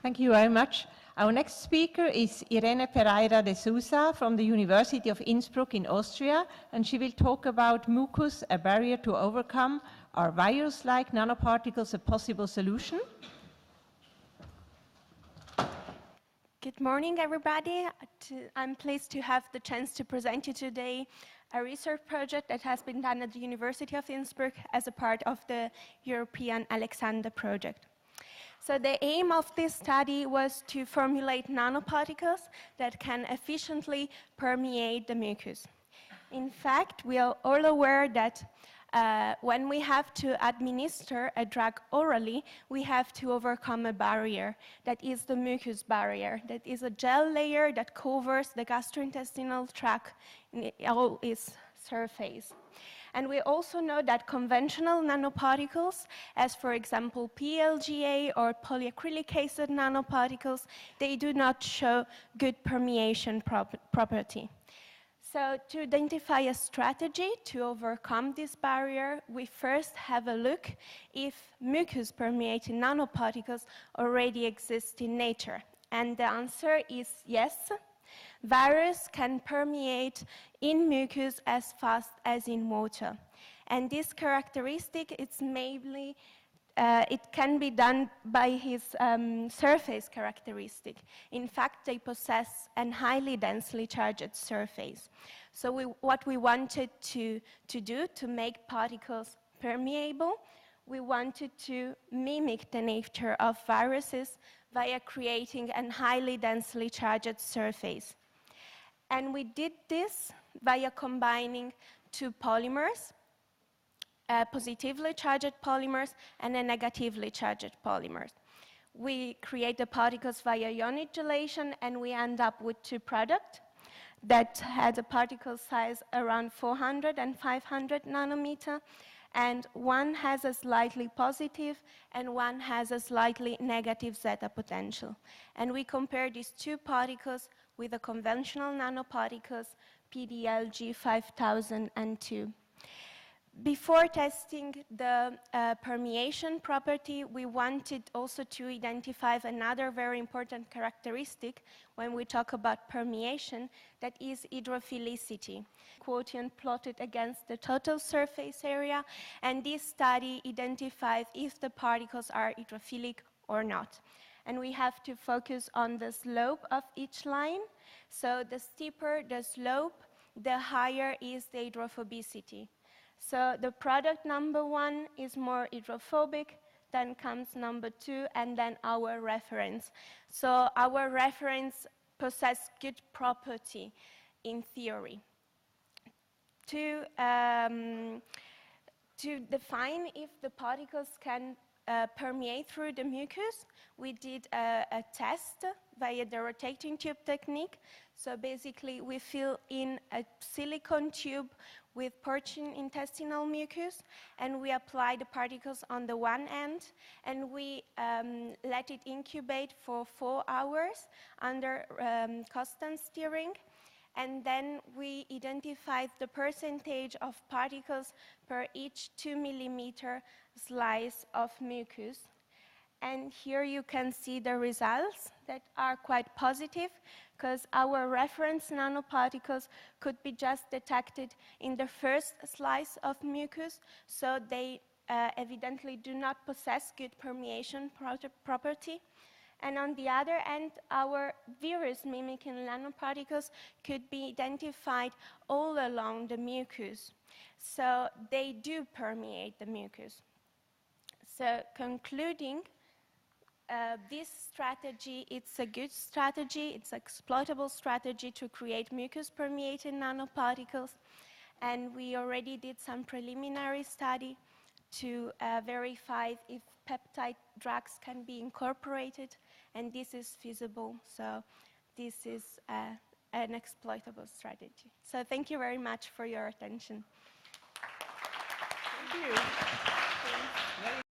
Thank you very much. Our next speaker is Irene Pereira de Sousa from the University of Innsbruck in Austria, and she will talk about mucus, a barrier to overcome. Are virus-like nanoparticles a possible solution? Good morning, everybody. I'm pleased to have the chance to present you today a research project that has been done at the University of Innsbruck as a part of the European Alexander project. So the aim of this study was to formulate nanoparticles that can efficiently permeate the mucus. In fact, we are all aware that when we have to administer a drug orally, we have to overcome a barrier that is the mucus barrier, that is a gel layer that covers the gastrointestinal tract in all its surface. And we also know that conventional nanoparticles, as for example PLGA or polyacrylic acid nanoparticles, they do not show good permeation property. So to identify a strategy to overcome this barrier, we first have a look if mucus-permeating nanoparticles already exist in nature. And the answer is yes. Virus can permeate in mucus as fast as in water. And this characteristic, it's mainly, it can be done by his surface characteristic. In fact, they possess a highly densely charged surface. So what we wanted to do to make particles permeable, we wanted to mimic the nature of viruses via creating a highly densely charged surface. And we did this via combining two polymers, positively charged polymers and a negatively charged polymers. We create the particles via ionic gelation, and we end up with two products that had a particle size around 400 and 500 nanometer, and one has a slightly positive and one has a slightly negative zeta potential. And we compare these two particles with the conventional nanoparticles PDLG 5002. Before testing the permeation property, we wanted also to identify another very important characteristic when we talk about permeation, that is hydrophilicity. Quotient plotted against the total surface area, and this study identifies if the particles are hydrophilic or not. And we have to focus on the slope of each line. So the steeper the slope, the higher is the hydrophobicity. So the product number 1 is more hydrophobic, then comes number 2, and then our reference. So our reference possesses good property in theory. To define if the particles can permeate through the mucus, we did a test via the rotating tube technique. So basically, we fill in a silicone tube with perching intestinal mucus, and we apply the particles on the one end, and we let it incubate for 4 hours under constant steering. And then we identified the percentage of particles per each 2 millimeter slice of mucus. And here you can see the results that are quite positive, because our reference nanoparticles could be just detected in the first slice of mucus, so they evidently do not possess good permeation property. And on the other end, our virus-mimicking nanoparticles could be identified all along the mucus. So they do permeate the mucus. So concluding, this strategy, it's a good strategy, it's an exploitable strategy to create mucus-permeating nanoparticles. And we already did some preliminary study to verify if peptide drugs can be incorporated, and this is feasible. So this is an exploitable strategy. So thank you very much for your attention. Thank you.